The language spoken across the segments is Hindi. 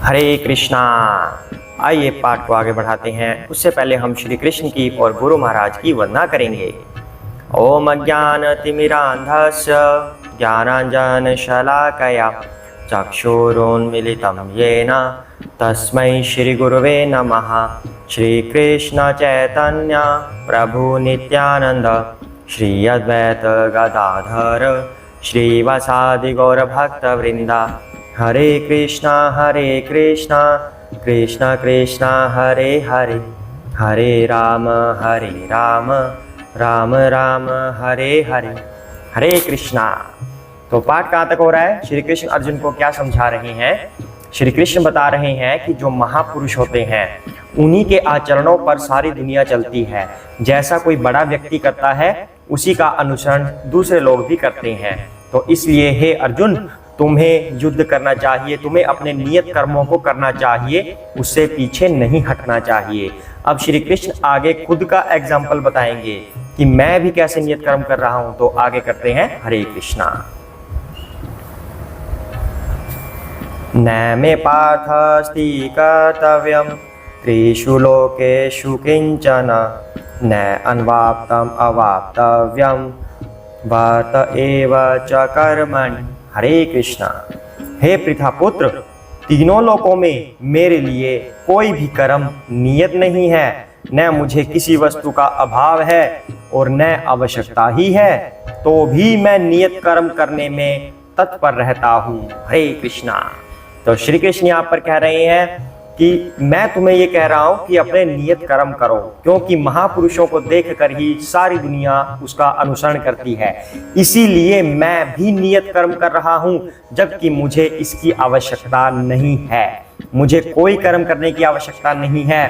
हरे कृष्णा। आइए पाठ को आगे बढ़ाते हैं। उससे पहले हम श्री कृष्ण की और गुरु महाराज की वंदना करेंगे। ओम अज्ञानतिमिरान्धस्य ज्ञानाञ्जनशलाकया चक्षुरुन्मीलितं येन तस्मै श्रीगुरुवे नमः। श्रीकृष्ण चैतन्य प्रभु नित्यानंद श्री अद्वैत गदाधर श्रीवासादि गौरभक्तवृंदा। हरे कृष्णा कृष्णा कृष्णा हरे हरे, हरे राम राम राम हरे हरे। हरे कृष्णा। तो पाठ कहाँ तक हो रहा है? श्री कृष्ण अर्जुन को क्या समझा रहे हैं? श्री कृष्ण बता रहे हैं कि जो महापुरुष होते हैं उन्हीं के आचरणों पर सारी दुनिया चलती है। जैसा कोई बड़ा व्यक्ति करता है उसी का अनुसरण दूसरे लोग भी करते हैं। तो इसलिए हे अर्जुन, तुम्हें युद्ध करना चाहिए, तुम्हें अपने नियत कर्मों को करना चाहिए, उससे पीछे नहीं हटना चाहिए। अब श्री कृष्ण आगे खुद का एग्जाम्पल बताएंगे कि मैं भी कैसे नियत कर्म कर रहा हूं। तो आगे करते हैं। हरे कृष्णा। न मे पार्थस्ति कर्तव्यं त्रिषु लोकेषु किंचन, न अन्वाप्तम अवाप्तव्यम वर्त एव च कर्मणि। हरे कृष्णा। हे पृथापुत्र, तीनों लोकों में मेरे लिए कोई भी कर्म नियत नहीं है, न मुझे किसी वस्तु का अभाव है और न आवश्यकता ही है, तो भी मैं नियत कर्म करने में तत्पर रहता हूँ। हरे कृष्णा। तो श्री कृष्ण यहाँ पर कह रहे हैं कि मैं तुम्हें ये कह रहा हूँ कि अपने नियत कर्म करो, क्योंकि महापुरुषों को देखकर ही सारी दुनिया उसका अनुसरण करती है। इसीलिए मैं भी नियत कर्म कर रहा हूँ, जबकि मुझे इसकी आवश्यकता नहीं है। मुझे कोई कर्म करने की आवश्यकता नहीं है।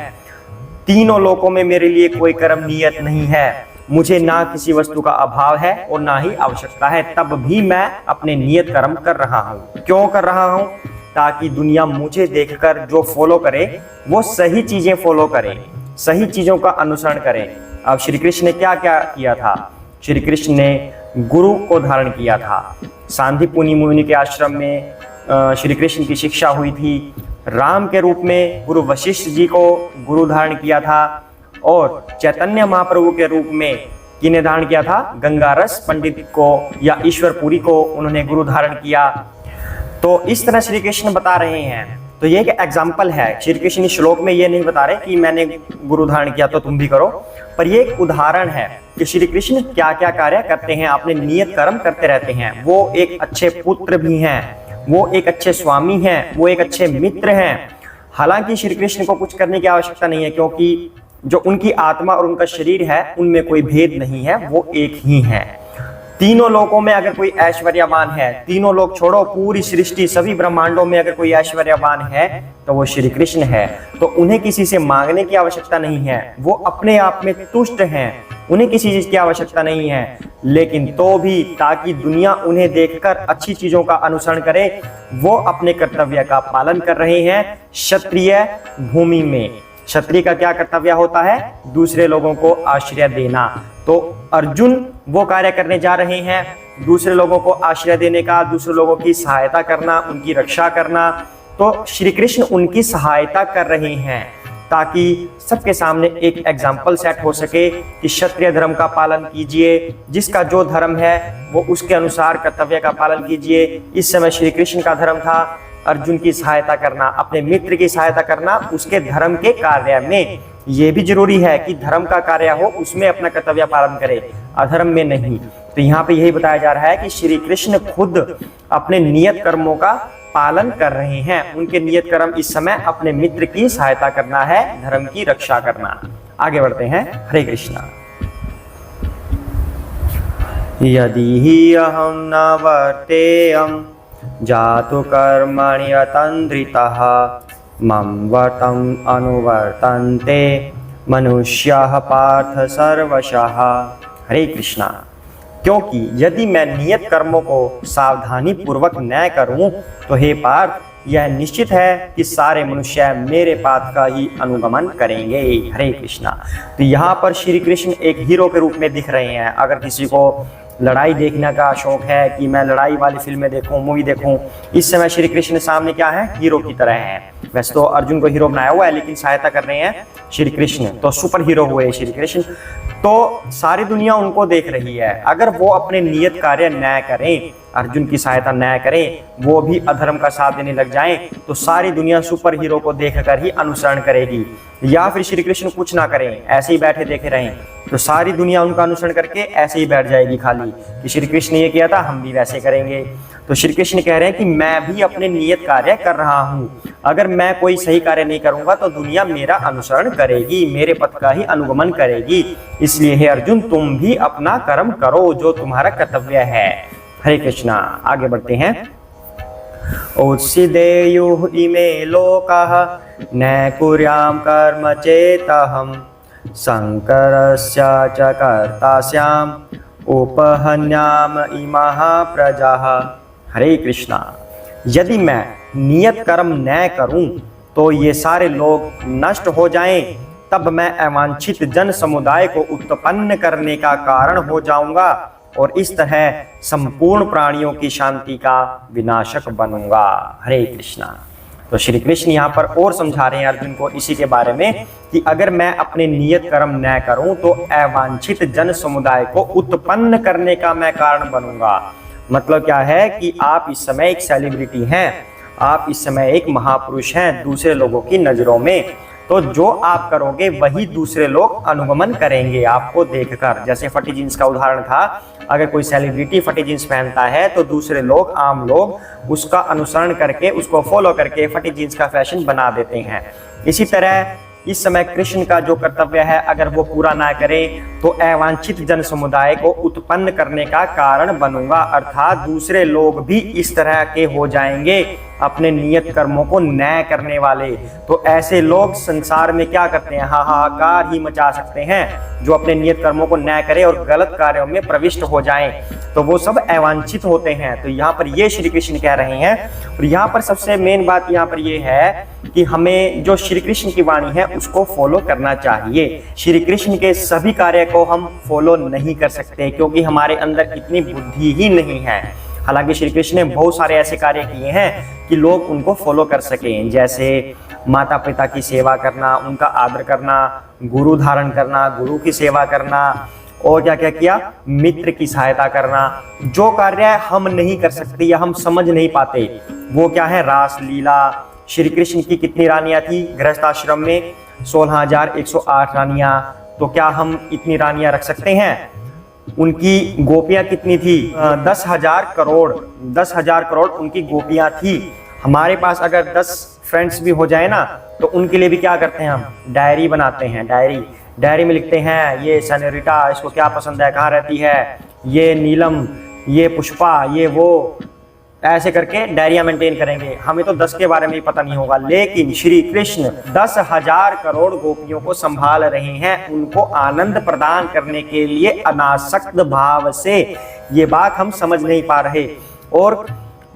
तीनों लोकों में मेरे लिए कोई कर्म नियत नहीं है। मुझे ना किसी वस्तु का अभाव है और ना ही आवश्यकता है, तब भी मैं अपने नियत कर्म कर रहा हूँ। क्यों कर रहा हूँ? ताकि दुनिया मुझे देखकर जो फॉलो करे वो सही चीजें फॉलो करे, सही चीजों का अनुसरण करे। अब श्री कृष्ण ने क्या क्या किया था? श्री कृष्ण ने गुरु को धारण किया था। सांदीपनि मुनि के आश्रम में श्री कृष्ण की शिक्षा हुई थी। राम के रूप में गुरु वशिष्ठ जी को गुरु धारण किया था और चैतन्य महाप्रभु के रूप में किन्हें धारण किया था? गंगारस पंडित को या ईश्वरपुरी को उन्होंने गुरु धारण किया। तो इस तरह श्री कृष्ण बता रहे हैं। तो ये एक एग्जाम्पल है। श्री कृष्ण इस श्लोक में ये नहीं बता रहे कि मैंने गुरु धारण किया तो तुम भी करो, पर ये एक उदाहरण है कि श्री कृष्ण क्या क्या कार्य करते हैं, अपने नियत कर्म करते रहते हैं। वो एक अच्छे पुत्र भी हैं, वो एक अच्छे स्वामी हैं, वो एक अच्छे मित्र हैं। हालांकि श्री कृष्ण को कुछ करने की आवश्यकता नहीं है, क्योंकि जो उनकी आत्मा और उनका शरीर है उनमें कोई भेद नहीं है, वो एक ही है। तीनों लोकों में अगर कोई ऐश्वर्यवान है, तीनों लोग छोड़ो, पूरी सृष्टि सभी ब्रह्मांडों में अगर कोई ऐश्वर्यवान है तो वो श्री कृष्ण है। तो उन्हें किसी से मांगने की आवश्यकता नहीं है, वो अपने आप में तुष्ट हैं, उन्हें किसी चीज की आवश्यकता नहीं है। लेकिन तो भी ताकि दुनिया उन्हें देखकर अच्छी चीजों का अनुसरण करे, वो अपने कर्तव्य का पालन कर रहे हैं। क्षत्रिय भूमि में क्षत्रिय का क्या कर्तव्य होता है? दूसरे लोगों को आश्रय देना। तो अर्जुन वो कार्य करने जा रहे हैं, दूसरे लोगों को आश्रय देने का, दूसरे लोगों की सहायता करना, उनकी रक्षा करना। तो श्री कृष्ण उनकी सहायता कर रहे हैं ताकि सबके सामने एक एग्जाम्पल सेट हो सके कि क्षत्रिय धर्म का पालन कीजिए, जिसका जो धर्म है वो उसके अनुसार कर्तव्य का पालन कीजिए। इस समय श्री कृष्ण का धर्म था अर्जुन की सहायता करना, अपने मित्र की सहायता करना उसके धर्म के कार्य में। ये भी जरूरी है कि धर्म का कार्य हो उसमें अपना कर्तव्य पालन करे, अधर्म में नहीं। तो यहाँ पे यही बताया जा रहा है कि श्री कृष्ण खुद अपने नियत कर्मों का पालन कर रहे हैं। उनके नियत कर्म इस समय अपने मित्र की सहायता करना है, धर्म की रक्षा करना। आगे बढ़ते हैं। हरे कृष्णा। यदि ही अहम न वर्तेयम जातु कर्मणि अतंद्रितः मम वर्तम अनुवर्तन्ते मनुष्याः पार्थ सर्वशः। हरे कृष्णा। क्योंकि यदि मैं नियत कर्मों को सावधानी पूर्वक न करूं तो हे पार्थ, यह निश्चित है कि सारे मनुष्य मेरे पाथ का ही अनुगमन करेंगे। हरे कृष्णा। तो यहाँ पर श्री कृष्ण एक हीरो के रूप में दिख रहे हैं। अगर किसी को लड़ाई देखने का शौक है कि मैं लड़ाई वाली फिल्में देखूं, मूवी देखूं, इस समय श्री कृष्ण सामने क्या है, हीरो की तरह है। वैसे तो अर्जुन को हीरो बनाया हुआ है, लेकिन सहायता कर रहे हैं श्री कृष्ण, तो सुपर हीरो हुए श्री कृष्ण। तो सारी दुनिया उनको देख रही है। अगर वो अपने नियत कार्य न करें, अर्जुन की सहायता न करें, वो भी अधर्म का साथ देने लग जाएं, तो सारी दुनिया सुपर हीरो को देखकर ही अनुसरण करेगी। या फिर श्री कृष्ण कुछ ना करें, ऐसे ही बैठे देखे रहें, तो सारी दुनिया उनका अनुसरण करके ऐसे ही बैठ जाएगी खाली कि श्री कृष्ण ने ये किया था, हम भी वैसे करेंगे। तो श्री कृष्ण कह रहे हैं कि मैं भी अपने नियत कार्य कर रहा हूं। अगर मैं कोई सही कार्य नहीं करूंगा तो दुनिया मेरा अनुसरण करेगी, मेरे पथ का ही अनुगमन करेगी। इसलिए हे अर्जुन, तुम भी अपना कर्म करो जो तुम्हारा कर्तव्य है। हरे कृष्णा। आगे बढ़ते हैं। उत्सिदेयुः इमे लोकाः न कुर्याम कर्म चेतहम् शंकरस्य च कर्तास्याम उपहन्याम इमाः प्रजाः। हरे कृष्णा। यदि मैं नियत कर्म न करूं तो ये सारे लोग नष्ट हो जाएं, तब मैं अवांछित जन समुदाय को उत्पन्न करने का कारण हो जाऊंगा और इस तरह संपूर्ण प्राणियों की शांति का विनाशक बनूंगा। हरे कृष्णा। तो श्री कृष्ण यहाँ पर और समझा रहे हैं अर्जुन को इसी के बारे में कि अगर मैं अपने नियत कर्म न करूं तो अवांछित जन समुदाय को उत्पन्न करने का मैं कारण बनूंगा। मतलब क्या है कि आप इस समय एक सेलिब्रिटी हैं, आप इस समय एक महापुरुष हैं दूसरे लोगों की नजरों में, तो जो आप करोगे वही दूसरे लोग अनुगमन करेंगे आपको देखकर। जैसे फटी जींस का उदाहरण था, अगर कोई सेलिब्रिटी फटी जींस पहनता है तो दूसरे लोग, आम लोग उसका अनुसरण करके, उसको फॉलो करके फटी जींस का फैशन बना देते हैं। इसी तरह इस समय कृष्ण का जो कर्तव्य है अगर वो पूरा ना करे तो अवांछित जन समुदाय को उत्पन्न करने का कारण बनूंगा, अर्थात दूसरे लोग भी इस तरह के हो जाएंगे अपने नियत कर्मों को न करने वाले। तो ऐसे लोग संसार में क्या करते हैं, हाहाकार ही मचा सकते हैं। जो अपने नियत कर्मों को न करे और गलत कार्यों में प्रविष्ट हो जाएं, तो वो सब अवांछित होते हैं। तो यहाँ पर ये श्री कृष्ण कह रहे हैं। और यहाँ पर सबसे मेन बात यहाँ पर ये है कि हमें जो श्री कृष्ण की वाणी है उसको फॉलो करना चाहिए। श्री कृष्ण के सभी कार्य को हम फॉलो नहीं कर सकते क्योंकि हमारे अंदर इतनी बुद्धि ही नहीं है। हालांकि श्री कृष्ण ने बहुत सारे ऐसे कार्य किए हैं कि लोग उनको फॉलो कर सकें, जैसे माता पिता की सेवा करना, उनका आदर करना, गुरु धारण करना, गुरु की सेवा करना, और क्या क्या किया, मित्र की सहायता करना। जो कार्य हम नहीं कर सकते या हम समझ नहीं पाते वो क्या है, रास लीला। श्री कृष्ण की कितनी रानियां थी गृहस्थ आश्रम में, 16,108 रानियां। तो क्या हम इतनी रानियां रख सकते हैं? उनकी गोपियां कितनी थी, 10,000 करोड़, 10,000 करोड़ उनकी गोपियां थी। हमारे पास अगर 10 फ्रेंड्स भी हो जाए ना तो उनके लिए भी क्या करते हैं, हम डायरी बनाते हैं। डायरी में लिखते हैं ये सनोरिटा, इसको क्या पसंद है, कहाँ रहती है, ये नीलम, ये पुष्पा, ये वो, ऐसे करके डायरिया मेंटेन करेंगे। हमें तो 10 के बारे में ही पता नहीं होगा, लेकिन श्री कृष्ण 10,000 करोड़ गोपियों को संभाल रहे हैं, उनको आनंद प्रदान करने के लिए अनासक्त भाव से। ये बात हम समझ नहीं पा रहे। और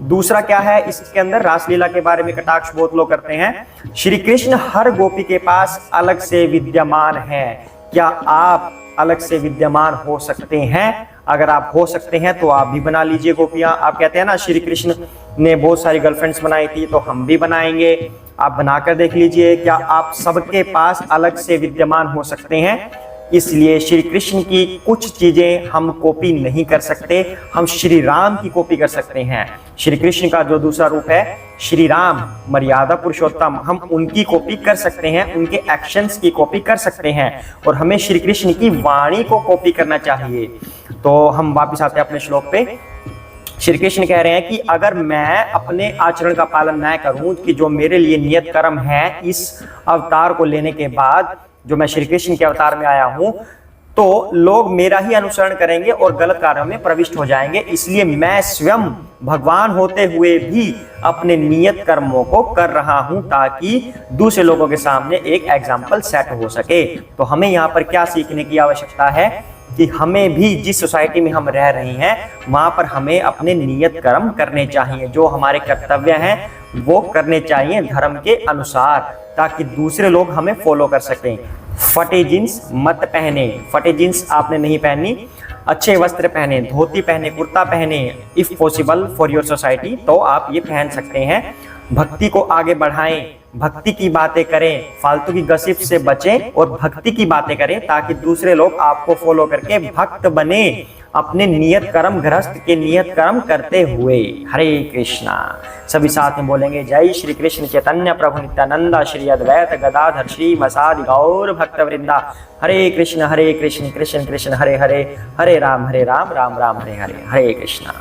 दूसरा क्या है, इसके अंदर रासलीला के बारे में कटाक्ष बहुत लोग करते हैं। श्री कृष्ण हर गोपी के पास अलग से विद्यमान है। क्या आप अलग से विद्यमान हो सकते हैं? अगर आप हो सकते हैं तो आप भी बना लीजिए गोपियां। आप कहते हैं ना श्री कृष्ण ने बहुत सारी गर्लफ्रेंड्स बनाई थी, तो हम भी बनाएंगे। आप बनाकर देख लीजिए, क्या आप सबके पास अलग से विद्यमान हो सकते हैं? इसलिए श्री कृष्ण की कुछ चीजें हम कॉपी नहीं कर सकते, हम श्री राम की कॉपी कर सकते हैं। श्री कृष्ण का जो दूसरा रूप है श्री राम, मर्यादा पुरुषोत्तम, हम उनकी कॉपी कर सकते हैं, उनके एक्शंस की कॉपी कर सकते हैं। और हमें श्री कृष्ण की वाणी को कॉपी करना चाहिए। तो हम वापस आते हैं अपने श्लोक पे। श्री कृष्ण कह रहे हैं कि अगर मैं अपने आचरण का पालन न करूं, कि जो मेरे लिए नियत कर्म है इस अवतार को लेने के बाद, जो मैं श्री कृष्ण के अवतार में आया हूं, तो लोग मेरा ही अनुसरण करेंगे और गलत कार्यों में प्रविष्ट हो जाएंगे। इसलिए मैं स्वयं भगवान होते हुए भी अपने नियत कर्मों को कर रहा हूं ताकि दूसरे लोगों के सामने एक एग्जाम्पल सेट हो सके। तो हमें यहाँ पर क्या सीखने की आवश्यकता है कि हमें भी जिस सोसाइटी में हम रह रहे हैं वहां पर हमें अपने नियत कर्म करने चाहिए, जो हमारे कर्तव्य हैं वो करने चाहिए धर्म के अनुसार, ताकि दूसरे लोग हमें फॉलो कर सकें। फटे जींस मत पहने। फटे जींस आपने नहीं पहननी, अच्छे वस्त्र पहने, धोती पहने, कुर्ता पहने, if possible for your society, तो आप ये पहन सकते हैं। भक्ति को आगे बढ़ाएं, भक्ति की बातें करें, फालतू की गसिप से बचें और भक्ति की बातें करें ताकि दूसरे लोग आपको फॉलो करके भक्त बने, अपने नियत कर्म, गृहस्थ के नियत कर्म करते हुए। हरे कृष्णा। सभी साथ में बोलेंगे, जय श्री कृष्ण चैतन्य प्रभु नित्यानंद श्री अद्वैत गदाधर श्री मसादि गौर भक्त वृंदा। हरे कृष्ण कृष्ण कृष्ण हरे हरे, हरे राम राम राम हरे हरे। हरे कृष्णा।